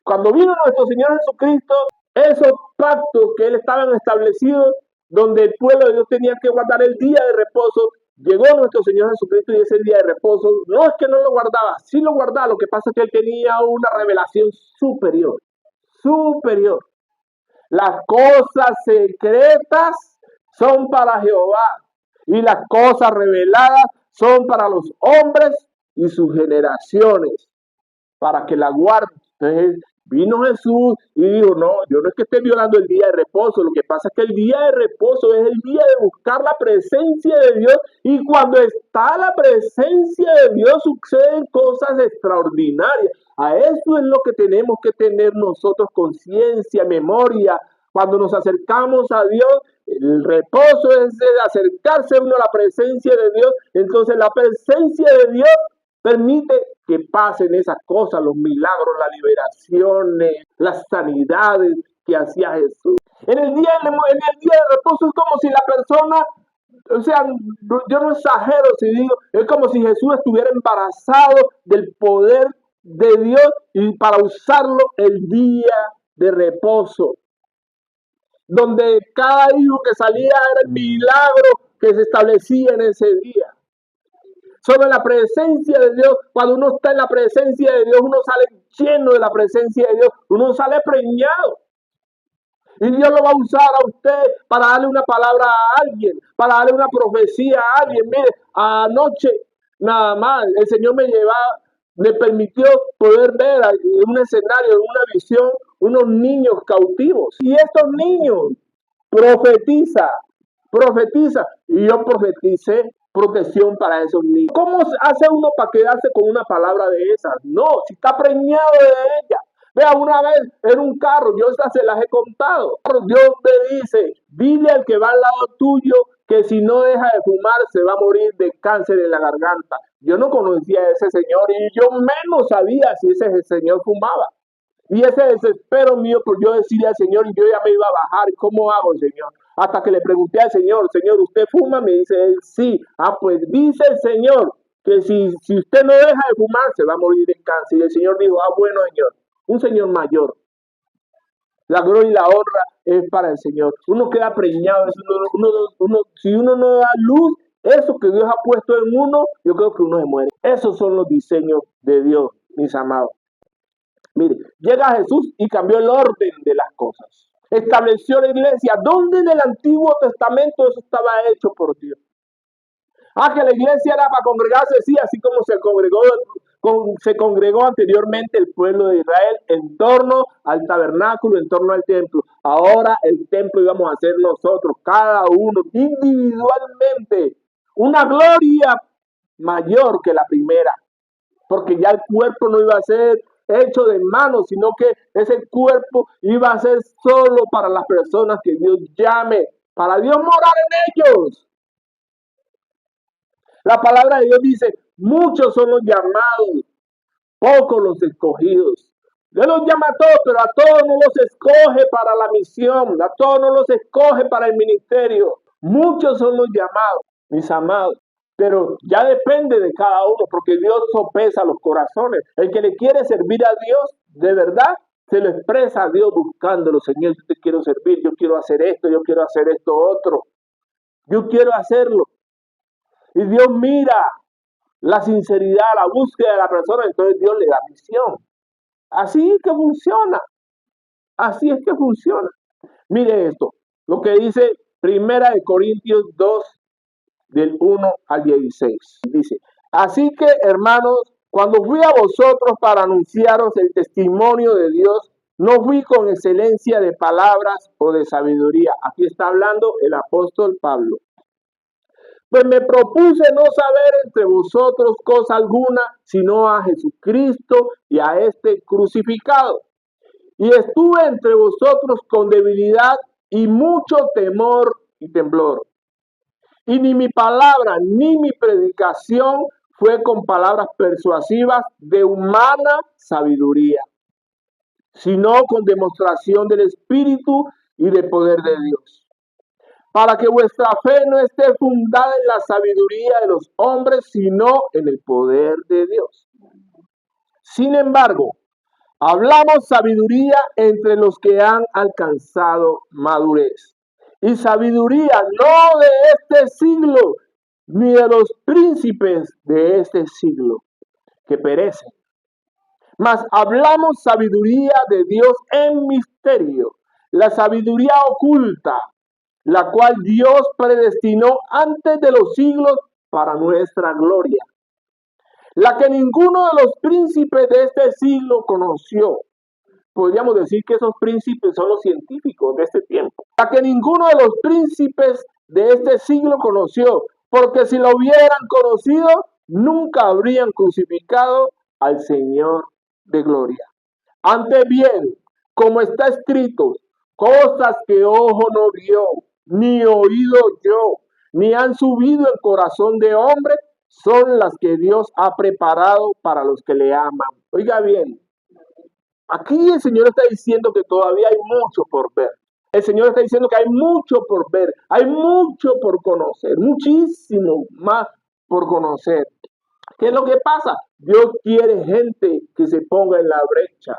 Cuando vino nuestro Señor Jesucristo, esos pactos que Él estaban establecidos, donde el pueblo de Dios tenía que guardar el día de reposo, llegó nuestro Señor Jesucristo y ese día de reposo, no es que no lo guardaba, sí lo guardaba, lo que pasa es que Él tenía una revelación superior, superior. Las cosas secretas son para Jehová y las cosas reveladas son para los hombres y sus generaciones, para que la guarden. Entonces vino Jesús y dijo, no, yo no es que esté violando el día de reposo, lo que pasa es que el día de reposo es el día de buscar la presencia de Dios, y cuando está la presencia de Dios suceden cosas extraordinarias. A eso es lo que tenemos que tener nosotros conciencia, memoria. Cuando nos acercamos a Dios, el reposo es de acercarse uno a la presencia de Dios. Entonces la presencia de Dios permite que pasen esas cosas, los milagros, las liberaciones, las sanidades que hacía Jesús. En el día de reposo es como si la persona, o sea, yo no exagero si digo, es como si Jesús estuviera embarazado del poder de Dios y para usarlo el día de reposo, donde cada hijo que salía era el milagro que se establecía en ese día. Sobre la presencia de Dios, cuando uno está en la presencia de Dios, uno sale lleno de la presencia de Dios, uno sale preñado. Y Dios lo va a usar a usted para darle una palabra a alguien, para darle una profecía a alguien. Mire, anoche nada más el Señor me permitió poder ver en un escenario, en una visión, unos niños cautivos. Y estos niños profetizan. Y yo profeticé protección para esos niños. ¿Cómo hace uno para quedarse con una palabra de esas? No, si está preñado de ella. Vea, una vez en un carro, yo estas se las he contado. Dios me dice, dile al que va al lado tuyo que si no deja de fumar se va a morir de cáncer en la garganta. Yo no conocía a ese señor y yo menos sabía si ese señor fumaba. Y ese desespero mío por yo decirle al Señor, y yo ya me iba a bajar, ¿cómo hago, Señor? Hasta que le pregunté al Señor, Señor, ¿usted fuma? Me dice él, sí. Ah, pues dice el Señor que si usted no deja de fumar, se va a morir de cáncer. Y el Señor dijo, ah, bueno, Señor, un Señor mayor. La gloria y la honra es para el Señor. Uno queda preñado, si uno no da luz, eso que Dios ha puesto en uno, yo creo que uno se muere. Esos son los diseños de Dios, mis amados. Mire, llega Jesús y cambió el orden de las cosas. Estableció la iglesia, donde en el Antiguo Testamento eso estaba hecho por Dios. Ah, que la iglesia era para congregarse, sí, así como se congregó anteriormente el pueblo de Israel en torno al tabernáculo, en torno al templo. Ahora el templo íbamos a hacer nosotros, cada uno individualmente, una gloria mayor que la primera, porque ya el cuerpo no iba a ser hecho de manos, sino que ese cuerpo iba a ser solo para las personas que Dios llame, para Dios morar en ellos. La palabra de Dios dice, muchos son los llamados, pocos los escogidos. Dios los llama a todos, pero a todos no los escoge para la misión, a todos no los escoge para el ministerio. Muchos son los llamados, mis amados. Pero ya depende de cada uno, porque Dios sopesa los corazones. El que le quiere servir a Dios, de verdad, se lo expresa a Dios buscándolo. Señor, yo te quiero servir, yo quiero hacer esto otro. Yo quiero hacerlo. Y Dios mira la sinceridad, la búsqueda de la persona, entonces Dios le da misión. Así es que funciona. Así es que funciona. Mire esto, lo que dice 1 Corintios 2, del 1 al 16. Dice, así que, hermanos, cuando fui a vosotros para anunciaros el testimonio de Dios, no fui con excelencia de palabras o de sabiduría. Aquí está hablando el apóstol Pablo. Pues me propuse no saber entre vosotros cosa alguna, sino a Jesucristo y a este crucificado. Y estuve entre vosotros con debilidad y mucho temor y temblor. Y ni mi palabra ni mi predicación fue con palabras persuasivas de humana sabiduría, sino con demostración del Espíritu y del poder de Dios, para que vuestra fe no esté fundada en la sabiduría de los hombres, sino en el poder de Dios. Sin embargo, Hablamos sabiduría entre los que han alcanzado madurez. Y sabiduría no de este siglo, ni de los príncipes de este siglo, que perecen. Mas hablamos sabiduría de Dios en misterio, la sabiduría oculta, la cual Dios predestinó antes de los siglos para nuestra gloria, la que ninguno de los príncipes de este siglo conoció. Podríamos decir que esos príncipes son los científicos de este tiempo. La que ninguno de los príncipes de este siglo conoció, porque si lo hubieran conocido, nunca habrían crucificado al Señor de gloria. Antes bien, como está escrito, cosas que ojo no vio, ni oído yo, ni han subido el corazón de hombre, son las que Dios ha preparado para los que le aman. Oiga bien, aquí el Señor está diciendo que todavía hay mucho por ver. El Señor está diciendo que hay mucho por ver, hay mucho por conocer, muchísimo más por conocer. ¿Qué es lo que pasa? Dios quiere gente que se ponga en la brecha,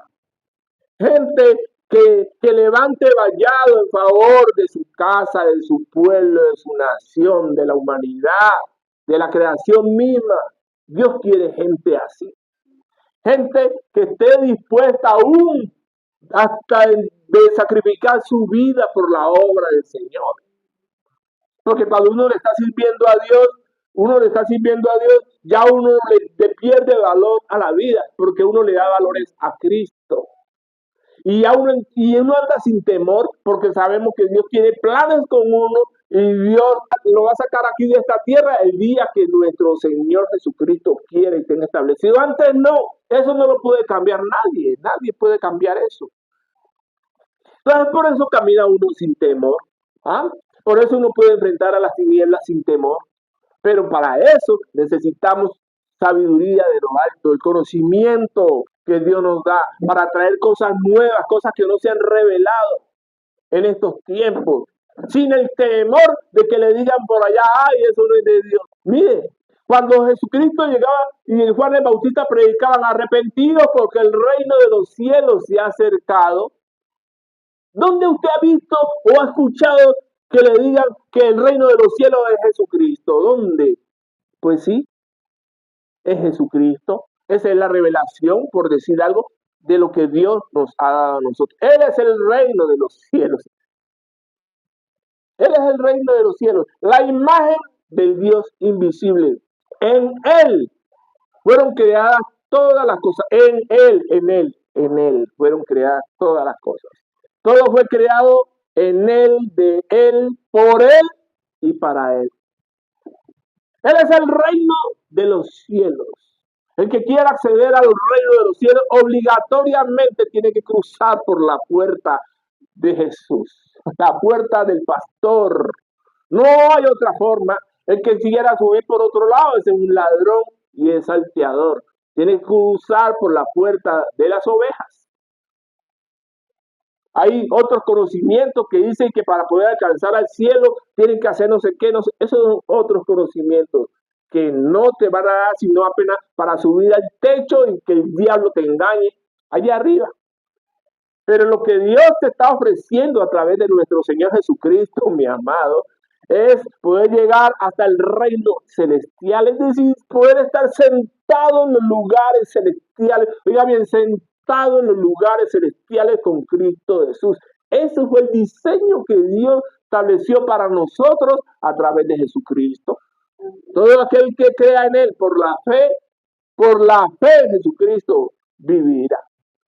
gente que levante vallado en favor de su casa, de su pueblo, de su nación, de la humanidad, de la creación misma. Dios quiere gente así. Gente que esté dispuesta aún hasta de sacrificar su vida por la obra del Señor. Porque cuando uno le está sirviendo a Dios, ya uno le pierde valor a la vida, porque uno le da valores a Cristo. Y uno anda sin temor, porque sabemos que Dios tiene planes con uno, y Dios lo va a sacar aquí de esta tierra el día que nuestro Señor Jesucristo quiere y tenga establecido. Antes no, eso no lo puede cambiar nadie puede cambiar eso. Entonces por eso camina uno sin temor, ¿ah? Por eso uno puede enfrentar a las tinieblas sin temor, pero para eso necesitamos sabiduría de lo alto, el conocimiento que Dios nos da para traer cosas nuevas, cosas que no se han revelado en estos tiempos, sin el temor de que le digan por allá, ay, eso no es de Dios. Mire, cuando Jesucristo llegaba y Juan el Bautista predicaban arrepentidos porque el reino de los cielos se ha acercado, ¿dónde usted ha visto o ha escuchado que le digan que el reino de los cielos es Jesucristo? ¿Dónde? Pues sí, es Jesucristo. Esa es la revelación, por decir algo, de lo que Dios nos ha dado a nosotros. Él es el reino de los cielos. Él es el reino de los cielos, la imagen del Dios invisible. En Él fueron creadas todas las cosas. En Él fueron creadas todas las cosas. Todo fue creado en Él, de Él, por Él y para Él. Él es el reino de los cielos. El que quiera acceder al reino de los cielos obligatoriamente tiene que cruzar por la puerta de Jesús, la puerta del pastor. No hay otra forma. El que quiera subir por otro lado es un ladrón y es salteador. Tiene que cruzar por la puerta de las ovejas. Hay otros conocimientos que dicen que para poder alcanzar al cielo tienen que hacer no sé qué, no sé. Esos son otros conocimientos que no te van a dar sino apenas para subir al techo y que el diablo te engañe allá arriba. Pero lo que Dios te está ofreciendo a través de nuestro Señor Jesucristo, mi amado, es poder llegar hasta el reino celestial, es decir, poder estar sentado en los lugares celestiales, oiga bien, sentado en los lugares celestiales con Cristo Jesús. Ese fue el diseño que Dios estableció para nosotros a través de Jesucristo. Todo aquel que crea en Él por la fe en Jesucristo vivirá.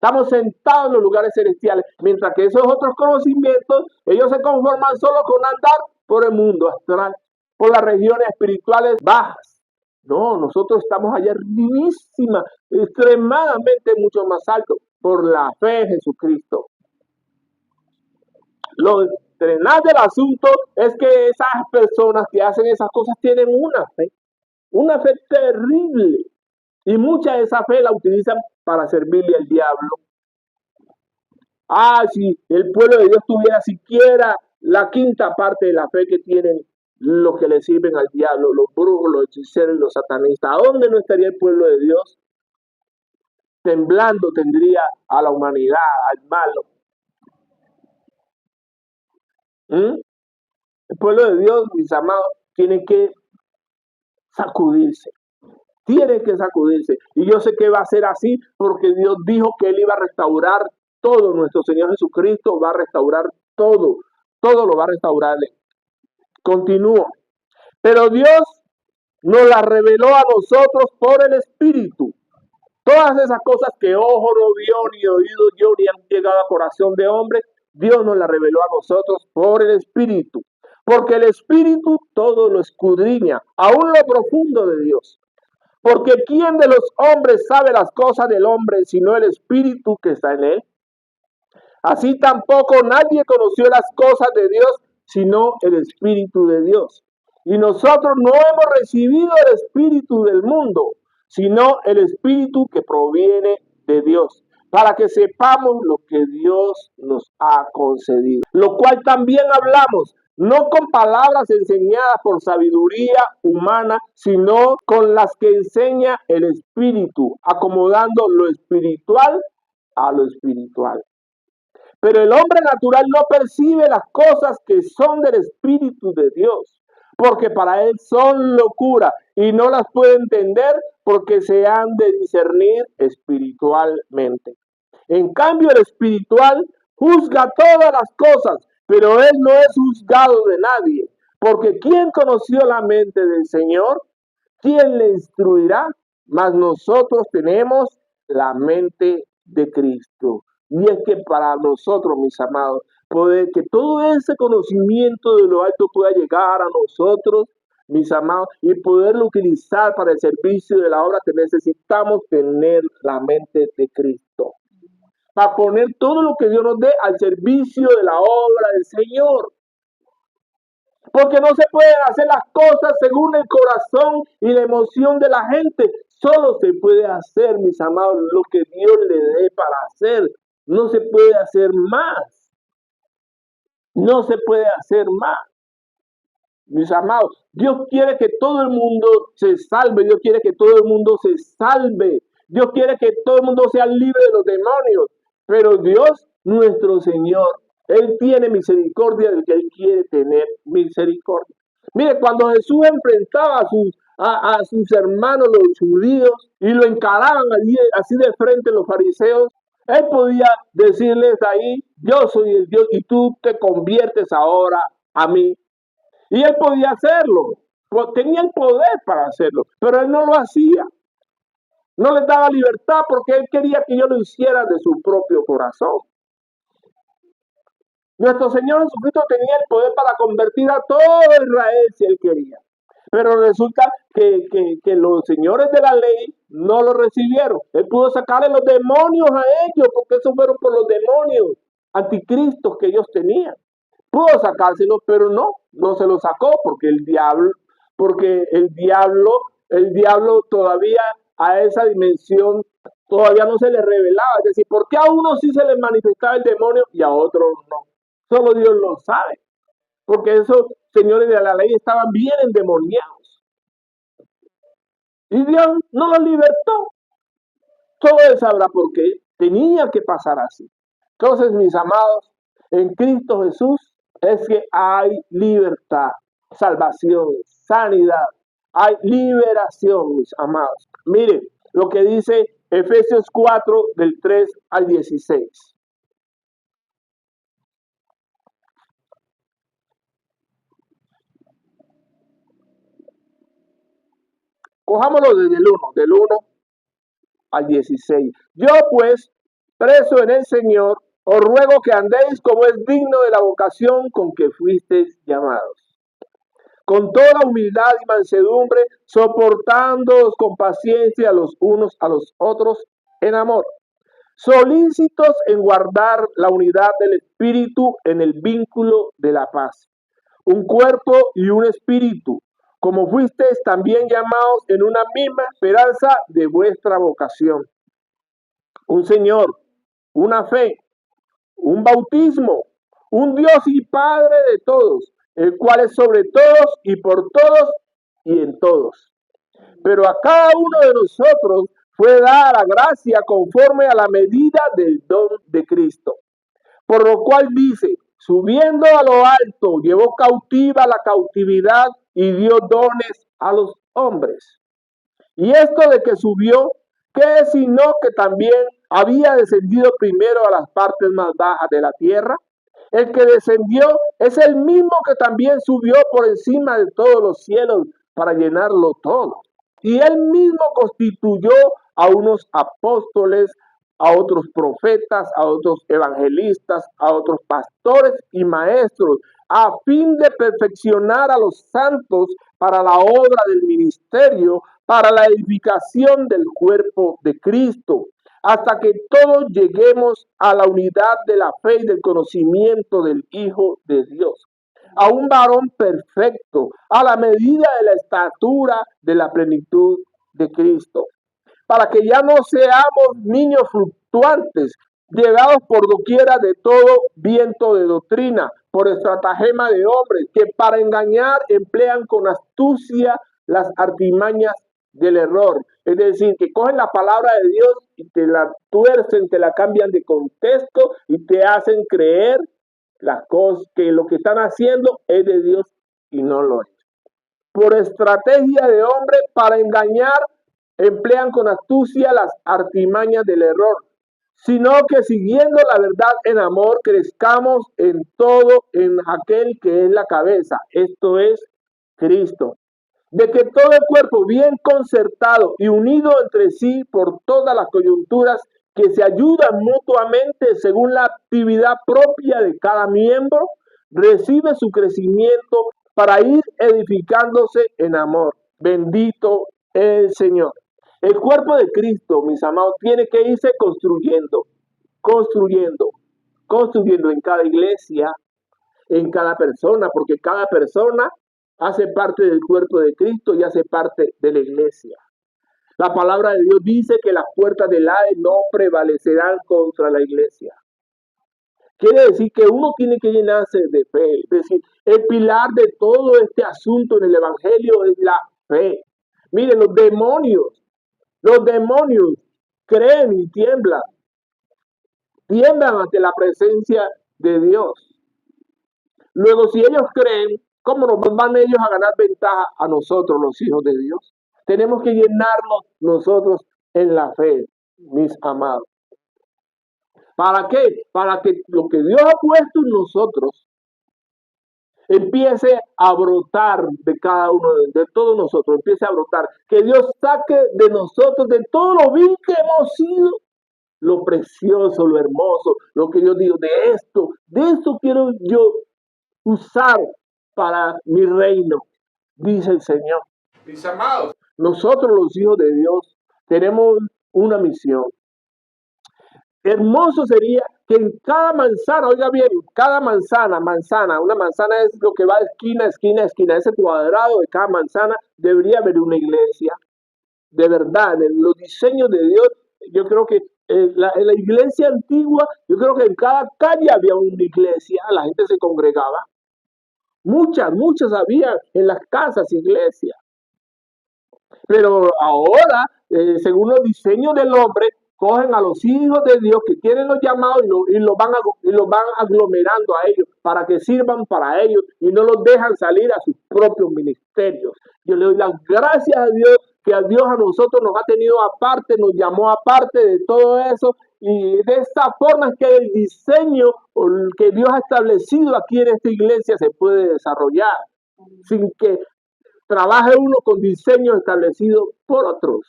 Estamos sentados en los lugares celestiales, mientras que esos otros conocimientos, ellos se conforman solo con andar por el mundo astral, por las regiones espirituales bajas. No, nosotros estamos allá arribísima, extremadamente mucho más alto, por la fe en Jesucristo. Lo tenaz del asunto es que esas personas que hacen esas cosas tienen una fe terrible. Y mucha de esa fe la utilizan para servirle al diablo. Si el pueblo de Dios tuviera siquiera la quinta parte de la fe que tienen los que le sirven al diablo, los brujos, los hechiceros y los satanistas, ¿a dónde no estaría el pueblo de Dios? temblando tendría a la humanidad, al malo. El pueblo de Dios, mis amados, tiene que sacudirse. Tiene que sacudirse. Y yo sé que va a ser así porque Dios dijo que Él iba a restaurar todo. Nuestro Señor Jesucristo va a restaurar todo. Todo lo va a restaurar. Continúo. Pero Dios nos la reveló a nosotros por el Espíritu. Todas esas cosas que ojo no vio, ni oído yo, ni han llegado a corazón de hombre, Dios nos la reveló a nosotros por el Espíritu. Porque el Espíritu todo lo escudriña, aún lo profundo de Dios. Porque ¿quién de los hombres sabe las cosas del hombre sino el Espíritu que está en él? Así tampoco nadie conoció las cosas de Dios sino el Espíritu de Dios. Y nosotros no hemos recibido el Espíritu del mundo, sino el Espíritu que proviene de Dios, para que sepamos lo que Dios nos ha concedido. Lo cual también hablamos, no con palabras enseñadas por sabiduría humana, sino con las que enseña el Espíritu, acomodando lo espiritual a lo espiritual. Pero el hombre natural no percibe las cosas que son del Espíritu de Dios, porque para él son locura y no las puede entender porque se han de discernir espiritualmente. En cambio, el espiritual juzga todas las cosas, pero él no es juzgado de nadie, porque ¿quién conoció la mente del Señor? ¿Quién le instruirá? Mas nosotros tenemos la mente de Cristo. Y es que para nosotros, mis amados, poder que todo ese conocimiento de lo alto pueda llegar a nosotros, mis amados, y poderlo utilizar para el servicio de la obra, que necesitamos tener la mente de Cristo. Para poner todo lo que Dios nos dé al servicio de la obra del Señor. Porque no se pueden hacer las cosas según el corazón y la emoción de la gente. Solo se puede hacer, mis amados, lo que Dios le dé para hacer. No se puede hacer más. No se puede hacer más. Mis amados, Dios quiere que todo el mundo se salve. Dios quiere que todo el mundo se salve. Dios quiere que todo el mundo sea libre de los demonios. Pero Dios, nuestro Señor, Él tiene misericordia del que Él quiere tener misericordia. Mire, cuando Jesús enfrentaba a sus hermanos los judíos y lo encaraban así de frente los fariseos, Él podía decirles ahí, yo soy el Dios y tú te conviertes ahora a mí. Y Él podía hacerlo, tenía el poder para hacerlo, pero Él no lo hacía. No les daba libertad porque Él quería que ellos lo hicieran de su propio corazón. Nuestro Señor Jesucristo tenía el poder para convertir a todo Israel si Él quería. Pero resulta que los señores de la ley no lo recibieron. Él pudo sacarle los demonios a ellos, porque esos fueron por los demonios anticristos que ellos tenían. Pudo sacárselos, pero no se los sacó, porque el diablo todavía a esa dimensión todavía no se le revelaba. Es decir, ¿por qué a unos sí se les manifestaba el demonio y a otros no? Solo Dios lo sabe, porque esos señores de la ley estaban bien endemoniados. Y Dios no los libertó. Todo Él sabrá por qué. Tenía que pasar así. Entonces, mis amados, en Cristo Jesús es que hay libertad, salvación, sanidad. Hay liberación, mis amados. Miren lo que dice Efesios 4, del 3 al 16. Cojámoslo desde del 1 al 16. Yo pues, preso en el Señor, os ruego que andéis como es digno de la vocación con que fuisteis llamados, con toda humildad y mansedumbre, soportándoos con paciencia los unos a los otros en amor, solícitos en guardar la unidad del Espíritu en el vínculo de la paz, un cuerpo y un espíritu, como fuisteis también llamados en una misma esperanza de vuestra vocación. Un Señor, una fe, un bautismo, un Dios y Padre de todos, el cual es sobre todos y por todos y en todos. Pero a cada uno de nosotros fue dada la gracia conforme a la medida del don de Cristo. Por lo cual dice, subiendo a lo alto, llevó cautiva la cautividad y dio dones a los hombres. Y esto de que subió, ¿qué es sino que también había descendido primero a las partes más bajas de la tierra? El que descendió es el mismo que también subió por encima de todos los cielos para llenarlo todo. Y él mismo constituyó a unos apóstoles, a otros profetas, a otros evangelistas, a otros pastores y maestros, a fin de perfeccionar a los santos para la obra del ministerio, para la edificación del cuerpo de Cristo, hasta que todos lleguemos a la unidad de la fe y del conocimiento del Hijo de Dios, a un varón perfecto, a la medida de la estatura de la plenitud de Cristo, para que ya no seamos niños fluctuantes, llevados por doquiera de todo viento de doctrina, por estratagema de hombres, que para engañar emplean con astucia las artimañas del error. Es decir, que cogen la palabra de Dios y te la tuercen, te la cambian de contexto y te hacen creer las cosas, que lo que están haciendo es de Dios y no lo es. Por estrategia de hombre, para engañar, emplean con astucia las artimañas del error, sino que siguiendo la verdad en amor, crezcamos en todo en aquel que es la cabeza, esto es Cristo, de que todo el cuerpo bien concertado y unido entre sí por todas las coyunturas que se ayudan mutuamente según la actividad propia de cada miembro, recibe su crecimiento para ir edificándose en amor. Bendito el Señor. El cuerpo de Cristo, mis amados, tiene que irse construyendo, construyendo, construyendo en cada iglesia, en cada persona, porque cada persona hace parte del cuerpo de Cristo y hace parte de la iglesia. La palabra de Dios dice que las puertas del Hades no prevalecerán contra la iglesia. Quiere decir que uno tiene que llenarse de fe. Es decir, el pilar de todo este asunto en el Evangelio es la fe. Miren, los demonios creen y tiemblan ante la presencia de Dios. Luego, si ellos creen, ¿cómo nos van ellos a ganar ventaja a nosotros, los hijos de Dios? Tenemos que llenarnos nosotros en la fe, mis amados. ¿Para qué? Para que lo que Dios ha puesto en nosotros empiece a brotar de cada uno, de todos nosotros, empiece a brotar. Que Dios saque de nosotros, de todo lo vil que hemos sido, lo precioso, lo hermoso, lo que yo digo, de esto quiero yo usar para mi reino, dice el Señor. Mis amados, nosotros los hijos de Dios tenemos una misión. Hermoso sería que en cada manzana, oiga bien, cada manzana, una manzana es lo que va de esquina a esquina a esquina, ese cuadrado de cada manzana debería haber una iglesia. De verdad, en los diseños de Dios, yo creo que en la iglesia antigua, yo creo que en cada calle había una iglesia, la gente se congregaba. Muchas había en las casas iglesias. Pero ahora, según los diseños del hombre, cogen a los hijos de Dios que tienen los llamados y los van aglomerando a ellos para que sirvan para ellos y no los dejan salir a sus propios ministerios. Yo le doy las gracias a Dios, que a Dios a nosotros nos ha tenido aparte, nos llamó aparte de todo eso, y de esta forma es que el diseño que Dios ha establecido aquí en esta iglesia se puede desarrollar sin que trabaje uno con diseños establecidos por otros.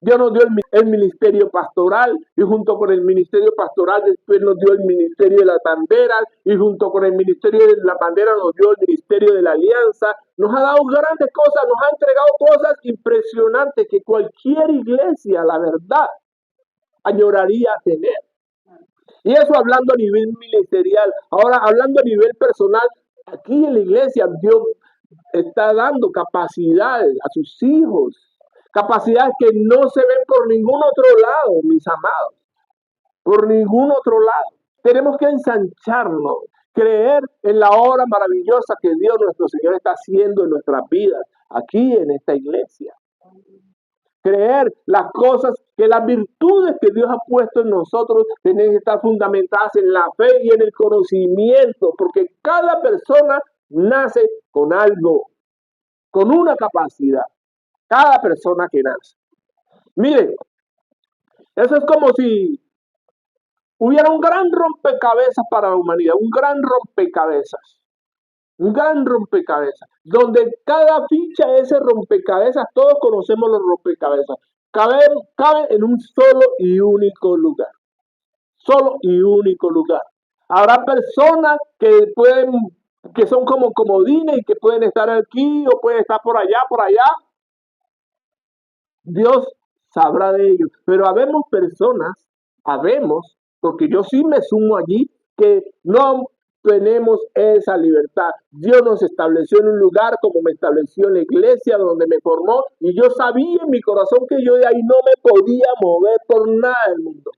Dios nos dio el ministerio pastoral y junto con el ministerio pastoral después nos dio el ministerio de las banderas y junto con el ministerio de la bandera nos dio el ministerio de la alianza. Nos ha dado grandes cosas, nos ha entregado cosas impresionantes que cualquier iglesia, la verdad, añoraría tener. Y eso hablando a nivel ministerial. Ahora, hablando a nivel personal, aquí en la iglesia Dios está dando capacidades a sus hijos, capacidades que no se ven por ningún otro lado, mis amados, por ningún otro lado. Tenemos que ensancharnos, creer en la obra maravillosa que Dios nuestro Señor está haciendo en nuestras vidas, aquí en esta iglesia. creer las cosas, que las virtudes que Dios ha puesto en nosotros tienen que estar fundamentadas en la fe y en el conocimiento, porque cada persona nace con algo, con una capacidad, cada persona que nace. Miren, eso es como si hubiera un gran rompecabezas para la humanidad, un gran rompecabezas, donde cada ficha de ese rompecabezas, todos conocemos los rompecabezas, cabe en un solo y único lugar. Habrá personas que son como comodines y que pueden estar aquí o pueden estar por allá. Dios sabrá de ellos. Pero habemos, porque yo sí me sumo allí, que no tenemos esa libertad. Dios nos estableció en un lugar como me estableció en la iglesia donde me formó, y yo sabía en mi corazón que yo de ahí no me podía mover por nada del mundo.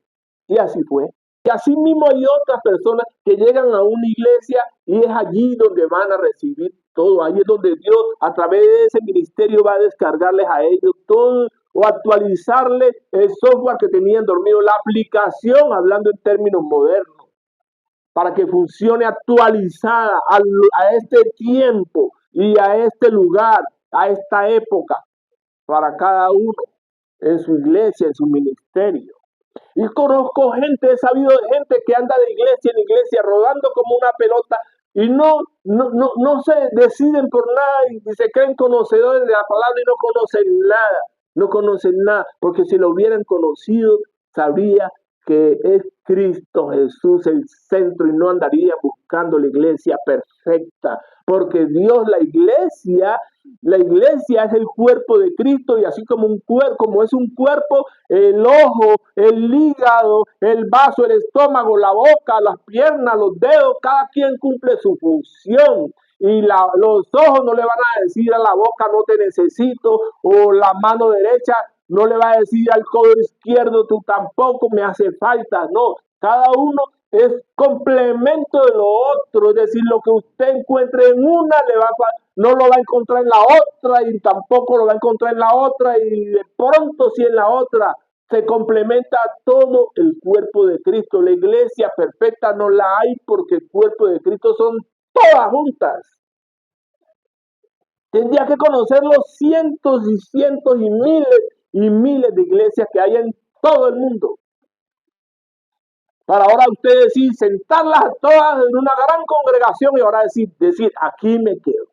Y así fue. Y así mismo hay otras personas que llegan a una iglesia y es allí donde van a recibir todo. Ahí es donde Dios a través de ese ministerio va a descargarles a ellos todo o actualizarles el software que tenían dormido, la aplicación, hablando en términos modernos, para que funcione actualizada a este tiempo y a este lugar, a esta época, para cada uno en su iglesia, en su ministerio. Y conozco gente, he sabido de gente que anda de iglesia en iglesia rodando como una pelota y no se deciden por nada y se creen conocedores de la palabra y no conocen nada, porque si lo hubieran conocido, sabría que es Cristo Jesús el centro y no andaría buscando la iglesia perfecta, porque Dios, la iglesia es el cuerpo de Cristo y así como como es un cuerpo, el ojo, el hígado, el vaso, el estómago, la boca, las piernas, los dedos, cada quien cumple su función. Y los ojos no le van a decir a la boca no te necesito, o la mano derecha no le va a decir al codo izquierdo tú tampoco me hace falta. No, cada uno es complemento de lo otro, es decir, lo que usted encuentre en una no lo va a encontrar en la otra y tampoco lo va a encontrar en la otra y de pronto sí en la otra. Se complementa todo el cuerpo de Cristo. La iglesia perfecta no la hay porque el cuerpo de Cristo son todas juntas. Tendría que conocer los cientos y miles de iglesias que hay en todo el mundo. Para ahora usted decir, sentarlas todas en una gran congregación y ahora decir, aquí me quedo.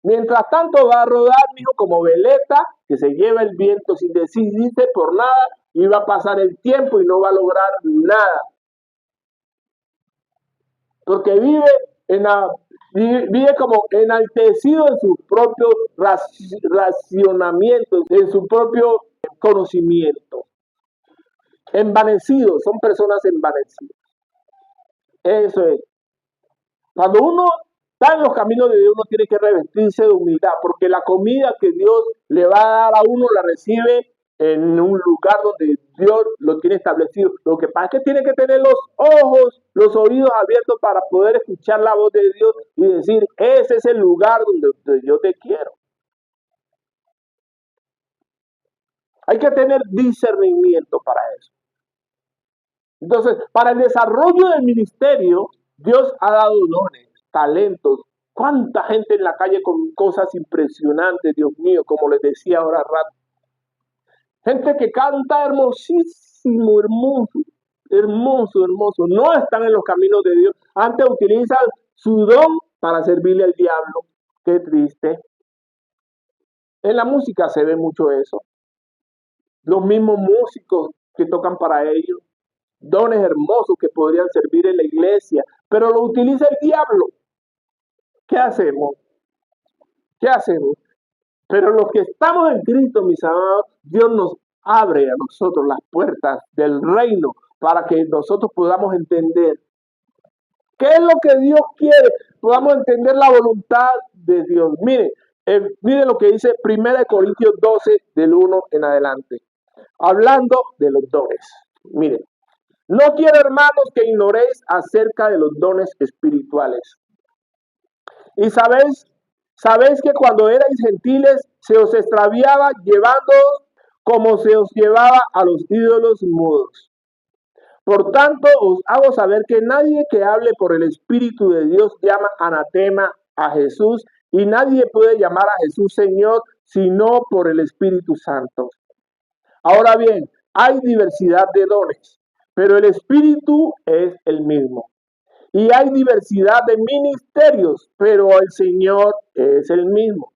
Mientras tanto va a rodar, mijo, como veleta que se lleva el viento sin decidirse por nada y va a pasar el tiempo y no va a lograr nada. Porque vive como enaltecido en su propio racionamiento, en su propio conocimiento. Envanecidos, son personas envanecidas. Eso es. Cuando uno está en los caminos de Dios, uno tiene que revestirse de humildad, porque la comida que Dios le va a dar a uno la recibe en un lugar donde Dios lo tiene establecido. Lo que pasa es que tiene que tener los ojos, los oídos abiertos para poder escuchar la voz de Dios y decir, ese es el lugar donde yo te quiero. Hay que tener discernimiento para eso. Entonces, para el desarrollo del ministerio, Dios ha dado dones, talentos. ¿Cuánta gente en la calle con cosas impresionantes, Dios mío, como les decía ahora rato? Gente que canta hermosísimo, hermoso. No están en los caminos de Dios. Antes utilizan su don para servirle al diablo. Qué triste. En la música se ve mucho eso. Los mismos músicos que tocan para ellos. Dones hermosos que podrían servir en la iglesia, pero lo utiliza el diablo. ¿Qué hacemos? Pero los que estamos en Cristo, mis amados, Dios nos abre a nosotros las puertas del reino para que nosotros podamos entender qué es lo que Dios quiere, podamos entender la voluntad de Dios. Miren lo que dice 1 Corintios 12, del 1 en adelante, hablando de los dones. Miren, no quiero, hermanos, que ignoréis acerca de los dones espirituales. Y sabéis que cuando erais gentiles se os extraviaba llevándoos como se os llevaba a los ídolos mudos. Por tanto, os hago saber que nadie que hable por el Espíritu de Dios llama anatema a Jesús, y nadie puede llamar a Jesús Señor sino por el Espíritu Santo. Ahora bien, hay diversidad de dones, pero el Espíritu es el mismo. Y hay diversidad de ministerios, pero el Señor es el mismo.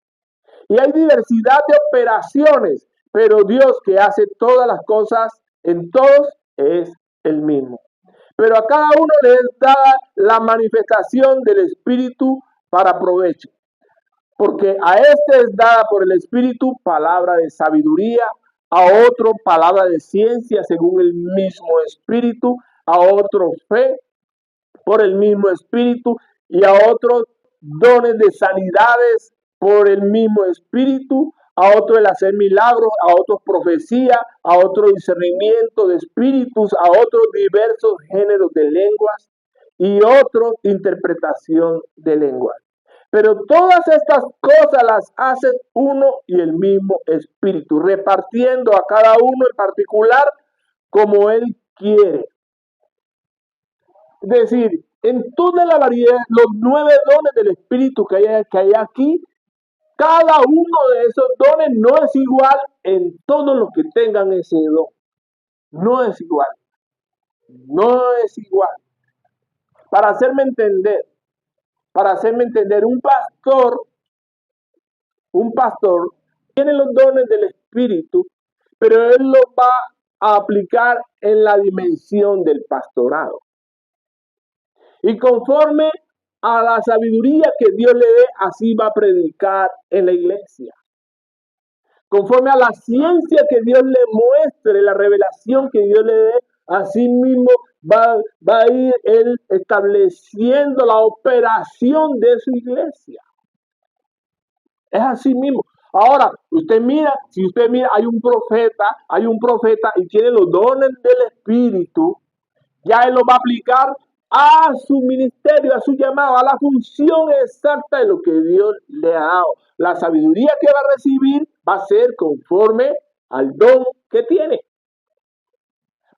Y hay diversidad de operaciones, pero Dios que hace todas las cosas en todos es el mismo. Pero a cada uno le es dada la manifestación del Espíritu para provecho. Porque a este es dada por el Espíritu palabra de sabiduría, a otro palabra de ciencia según el mismo Espíritu, a otro fe por el mismo Espíritu, y a otros dones de sanidades por el mismo Espíritu, a otro el hacer milagros, a otros profecía, a otro discernimiento de espíritus, a otros diversos géneros de lenguas y otros interpretación de lenguas. Pero todas estas cosas las hace uno y el mismo Espíritu, repartiendo a cada uno en particular como Él quiere. Es decir, en toda la variedad, los 9 dones del Espíritu que hay aquí, cada uno de esos dones no es igual en todos los que tengan ese don. No es igual. No es igual. Para hacerme entender, un pastor tiene los dones del Espíritu, pero él los va a aplicar en la dimensión del pastorado. Y conforme a la sabiduría que Dios le dé, así va a predicar en la iglesia. Conforme a la ciencia que Dios le muestre, la revelación que Dios le dé, así mismo va a ir él estableciendo la operación de su iglesia. Es así mismo. Ahora, si usted mira, hay un profeta y tiene los dones del Espíritu, ya él lo va a aplicar a su ministerio, a su llamado, a la función exacta de lo que Dios le ha dado. La sabiduría que va a recibir va a ser conforme al don que tiene.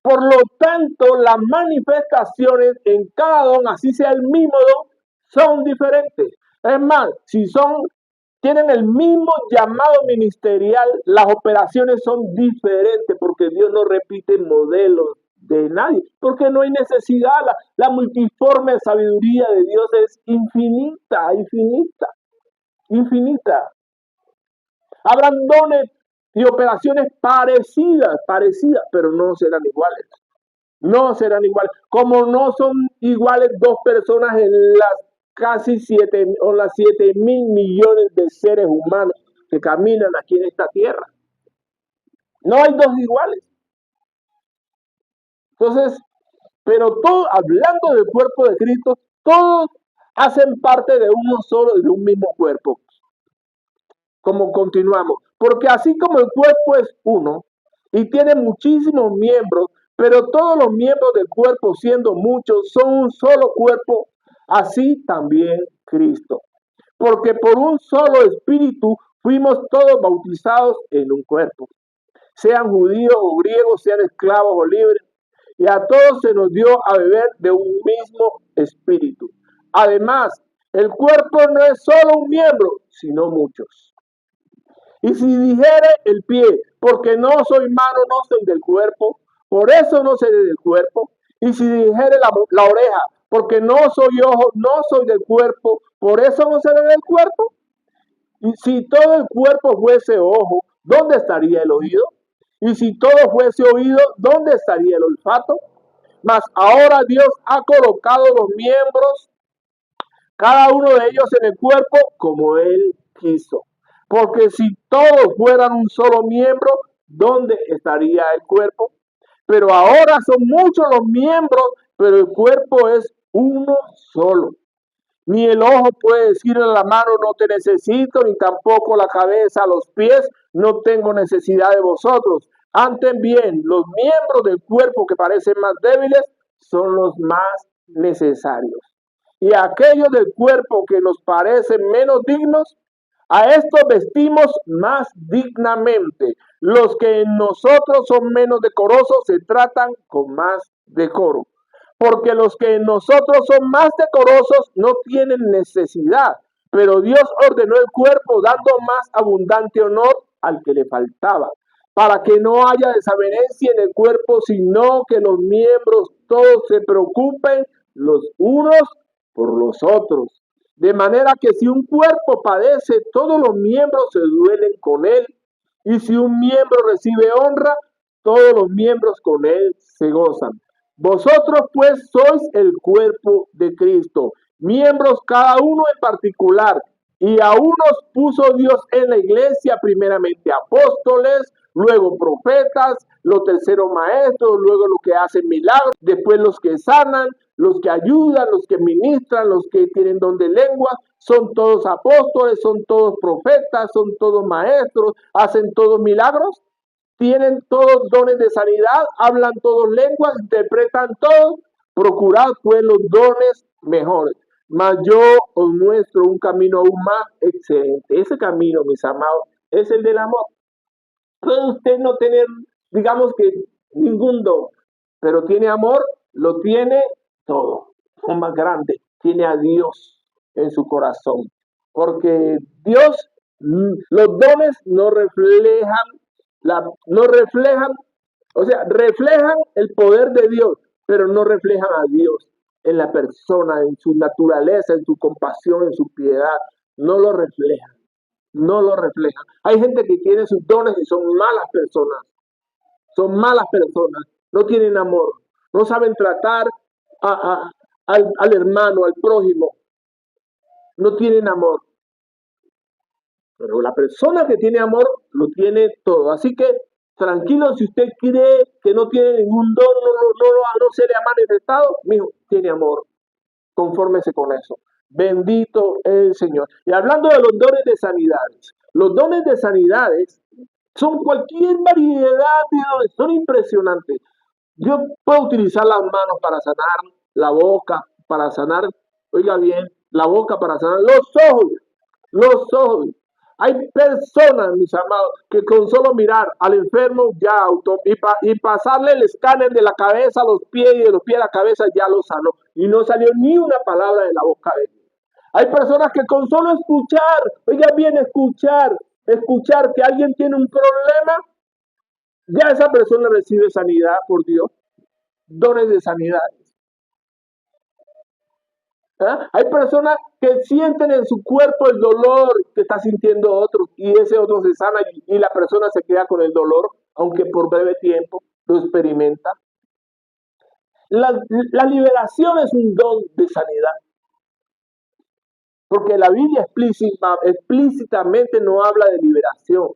Por lo tanto, las manifestaciones en cada don, así sea el mismo don, son diferentes. Es más, si tienen el mismo llamado ministerial, las operaciones son diferentes porque Dios no repite modelos de nadie, porque no hay necesidad. La multiforme sabiduría de Dios es infinita. Habrán dones y operaciones parecidas, pero no serán iguales. No serán iguales. Como no son iguales dos personas en las casi 7 mil millones de seres humanos que caminan aquí en esta tierra. No hay dos iguales. Entonces, pero todos, hablando del cuerpo de Cristo, todos hacen parte de uno solo y de un mismo cuerpo. Como continuamos. Porque así como el cuerpo es uno y tiene muchísimos miembros, pero todos los miembros del cuerpo, siendo muchos, son un solo cuerpo, así también Cristo. Porque por un solo espíritu fuimos todos bautizados en un cuerpo. Sean judíos o griegos, sean esclavos o libres. Y a todos se nos dio a beber de un mismo espíritu. Además, el cuerpo no es solo un miembro, sino muchos. Y si dijere el pie, porque no soy mano, no soy del cuerpo, por eso no seré del cuerpo. Y si dijere la oreja, porque no soy ojo, no soy del cuerpo, por eso no seré del cuerpo. Y si todo el cuerpo fuese ojo, ¿dónde estaría el oído? Y si todo fuese oído, ¿dónde estaría el olfato? Mas ahora Dios ha colocado los miembros, cada uno de ellos en el cuerpo, como Él quiso. Porque si todos fueran un solo miembro, ¿dónde estaría el cuerpo? Pero ahora son muchos los miembros, pero el cuerpo es uno solo. Ni el ojo puede decirle a la mano, no te necesito, ni tampoco la cabeza a los pies, no tengo necesidad de vosotros. Antes bien, los miembros del cuerpo que parecen más débiles son los más necesarios. Y aquellos del cuerpo que nos parecen menos dignos, A esto vestimos más dignamente. Los que en nosotros son menos decorosos se tratan con más decoro. Porque los que en nosotros son más decorosos no tienen necesidad, pero Dios ordenó el cuerpo dando más abundante honor al que le faltaba, para que no haya desavenencia en el cuerpo, sino que los miembros todos se preocupen los unos por los otros. De manera que si un cuerpo padece, todos los miembros se duelen con él. Y si un miembro recibe honra, todos los miembros con él se gozan. Vosotros pues sois el cuerpo de Cristo, miembros cada uno en particular. Y a unos puso Dios en la iglesia, primeramente apóstoles, luego profetas, los terceros maestros, luego los que hacen milagros, después los que sanan, los que ayudan, los que ministran, los que tienen don de lengua, son todos apóstoles, son todos profetas, son todos maestros, hacen todos milagros, tienen todos dones de sanidad, hablan todos lenguas, interpretan todos, procurad pues los dones mejores. Mas yo os muestro un camino aún más excelente. Ese camino, mis amados, es el del amor. Puede usted no tener, digamos que ningún don, pero tiene amor, lo tiene todo. O más grande, tiene a Dios en su corazón. Porque Dios, los dones no reflejan, o sea, reflejan el poder de Dios, pero no reflejan a Dios en la persona, en su naturaleza, en su compasión, en su piedad. No lo reflejan. No lo reflejan. Hay gente que tiene sus dones y son malas personas. Son malas personas. No tienen amor. No saben tratar al hermano, al prójimo. No tienen amor. Pero la persona que tiene amor lo tiene todo. Así que tranquilo, si usted cree que no tiene ningún don, no se le ha manifestado, mijo, tiene amor. Confórmese con eso. Bendito el Señor. Y hablando de los dones de sanidades, los dones de sanidades son cualquier variedad de dones, son impresionantes. Yo puedo utilizar las manos para sanar, la boca para sanar, oiga bien, la boca para sanar, los ojos. Hay personas, mis amados, que con solo mirar al enfermo ya y pasarle el escáner de la cabeza a los pies y de los pies a la cabeza ya lo sanó. Y no salió ni una palabra de la boca de él. Hay personas que con solo escuchar, oiga bien, escuchar que alguien tiene un problema, ya esa persona recibe sanidad por Dios, dones de sanidad. Hay personas que sienten en su cuerpo el dolor que está sintiendo otro y ese otro se sana y la persona se queda con el dolor, aunque por breve tiempo lo experimenta. La liberación es un don de sanidad, porque la Biblia explícitamente no habla de liberación.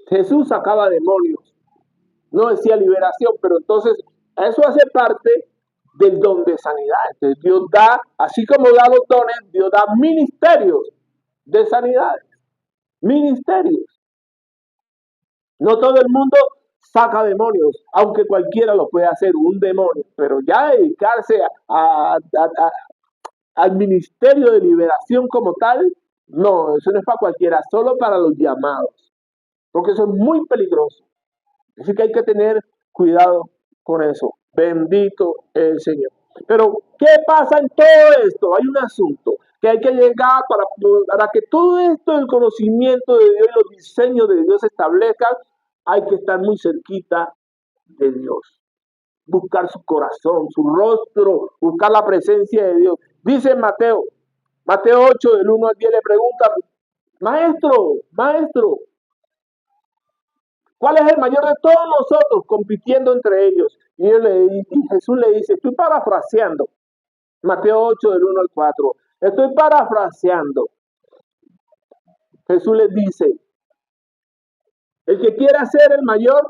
Jesús sacaba demonios, no decía liberación, pero entonces eso hace parte del don de sanidad. Entonces Dios da, así como da los dones, Dios da ministerios de sanidad. Ministerios. No todo el mundo saca demonios, aunque cualquiera lo puede hacer, un demonio, pero ya dedicarse al ministerio de liberación como tal, no, eso no es para cualquiera, solo para los llamados, porque eso es muy peligroso. Así que hay que tener cuidado con eso. Bendito el Señor. Pero, ¿qué pasa en todo esto? Hay un asunto que hay que llegar para que todo esto, el conocimiento de Dios y los diseños de Dios se establezcan, hay que estar muy cerquita de Dios. Buscar su corazón, su rostro, buscar la presencia de Dios. Dice Mateo 8, del 1 al 10, le preguntan, maestro, ¿cuál es el mayor de todos nosotros compitiendo entre ellos? Y Jesús le dice, estoy parafraseando, Mateo 8 del 1 al 4, estoy parafraseando. Jesús les dice, el que quiera ser el mayor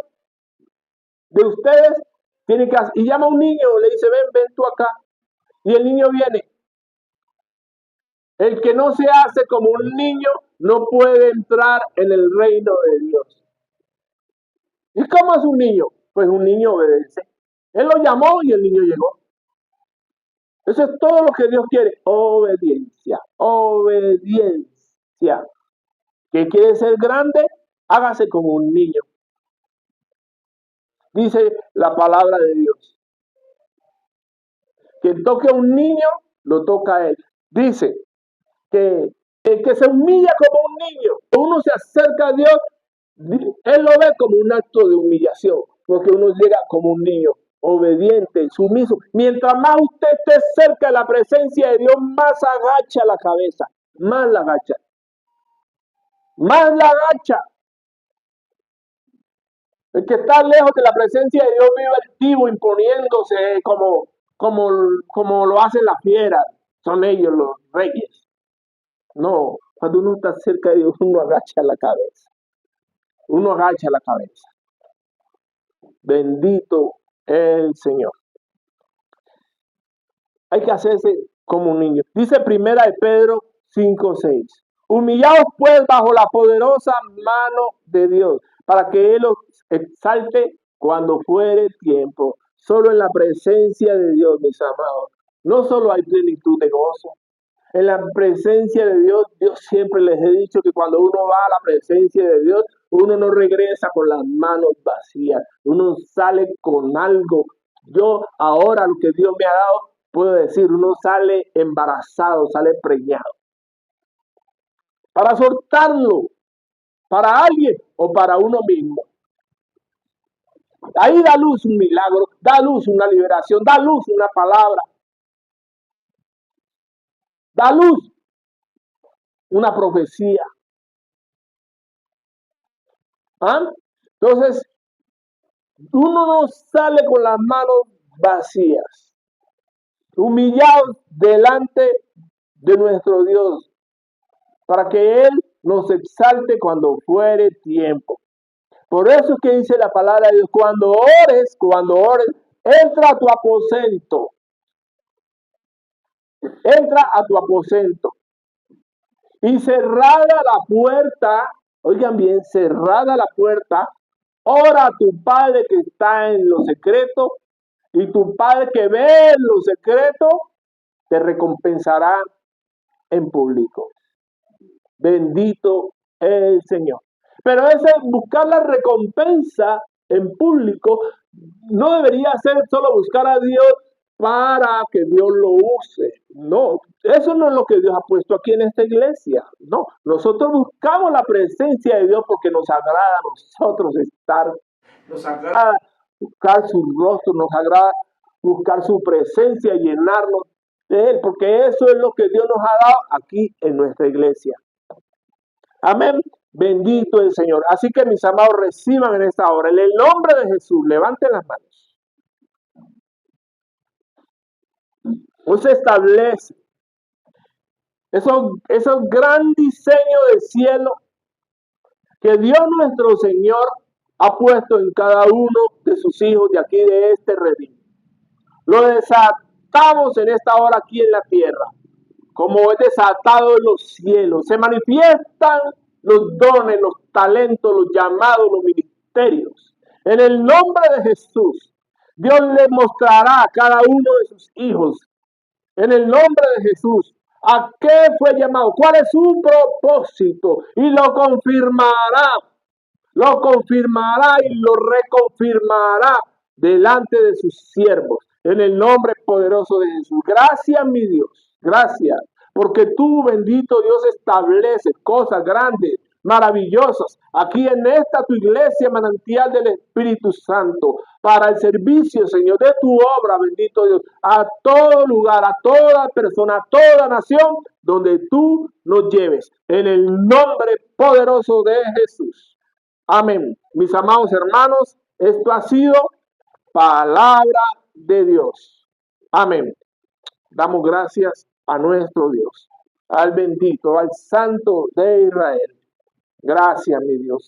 de ustedes, tiene que hacer, y llama a un niño, le dice, ven tú acá, y el niño viene. El que no se hace como un niño no puede entrar en el reino de Dios. ¿Y cómo es un niño? Pues un niño obedece. Él lo llamó y el niño llegó. Eso es todo lo que Dios quiere. Obediencia. presencia. ¿Que quiere ser grande? Hágase como un niño. Dice la palabra de Dios. Quien toque a un niño, lo toca a él. Dice que el que se humilla como un niño, uno se acerca a Dios, él lo ve como un acto de humillación, porque uno llega como un niño, obediente, sumiso. Mientras más usted esté cerca de la presencia de Dios, más agacha la cabeza, más la agacha, más la agacha. El que está lejos de la presencia de Dios vive altivo, imponiéndose como lo hacen las fieras. Son ellos los reyes. No, cuando uno está cerca de Dios, uno agacha la cabeza. Uno agacha la cabeza. Bendito el Señor. Hay que hacerse como un niño. Dice primera de Pedro 5:6. Humillaos pues bajo la poderosa mano de Dios, para que Él os exalte cuando fuere tiempo. Solo en la presencia de Dios, mis amados, no solo hay plenitud de gozo. En la presencia de Dios, Dios siempre les he dicho que cuando uno va a la presencia de Dios, uno no regresa con las manos vacías, uno sale con algo. Yo ahora lo que Dios me ha dado, puedo decir, uno sale embarazado, sale preñado. Para soltarlo, para alguien o para uno mismo. Ahí da luz un milagro, da luz una liberación, da luz una palabra, da luz una profecía. ¿Ah? Entonces, uno no sale con las manos vacías, humillados delante de nuestro Dios, para que Él nos exalte cuando fuere tiempo. Por eso es que dice la palabra de Dios, cuando ores, entra a tu aposento. Entra a tu aposento. Y cerrada la puerta, oigan bien, cerrada la puerta, ora a tu Padre que está en lo secreto, y tu Padre que ve en lo secreto, te recompensará en público. Bendito el Señor. Pero ese buscar la recompensa en público no debería ser solo buscar a Dios para que Dios lo use. No, eso no es lo que Dios ha puesto aquí en esta iglesia. No, nosotros buscamos la presencia de Dios porque nos agrada a nosotros estar, nos agrada buscar su rostro, nos agrada buscar su presencia, llenarnos de Él, porque eso es lo que Dios nos ha dado aquí en nuestra iglesia. Amén. Bendito el Señor. Así que mis amados, reciban en esta hora, en el nombre de Jesús, levanten las manos. Hoy se establece esos gran diseños del cielo que Dios nuestro Señor ha puesto en cada uno de sus hijos de aquí, de este redil. Lo desatamos en esta hora aquí en la tierra, como es desatado en los cielos. Se manifiestan los dones, los talentos, los llamados, los ministerios. En el nombre de Jesús, Dios le mostrará a cada uno de sus hijos, en el nombre de Jesús, a qué fue llamado, cuál es su propósito, y lo confirmará y lo reconfirmará delante de sus siervos, en el nombre poderoso de Jesús. Gracias, mi Dios, gracias, porque tú, bendito Dios, estableces cosas grandes, maravillosas, aquí en esta tu iglesia, manantial del Espíritu Santo, para el servicio, Señor, de tu obra, bendito Dios, a todo lugar, a toda persona, a toda nación, donde tú nos lleves, en el nombre poderoso de Jesús. Amén. Mis amados hermanos, esto ha sido palabra de Dios. Amén. Damos gracias a nuestro Dios, al bendito, al santo de Israel. Gracias, mi Dios.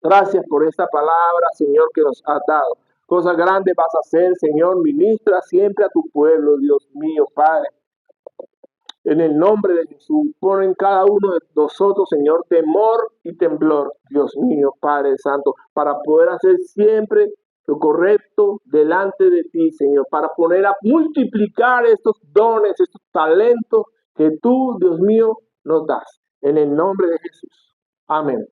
Gracias por esta palabra, Señor, que nos has dado. Cosas grandes vas a hacer, Señor. Ministra siempre a tu pueblo, Dios mío, Padre. En el nombre de Jesús, pon en cada uno de nosotros, Señor, temor y temblor, Dios mío, Padre Santo, para poder hacer siempre lo correcto delante de ti, Señor, para poner a multiplicar estos dones, estos talentos que tú, Dios mío, nos das. En el nombre de Jesús. Amén.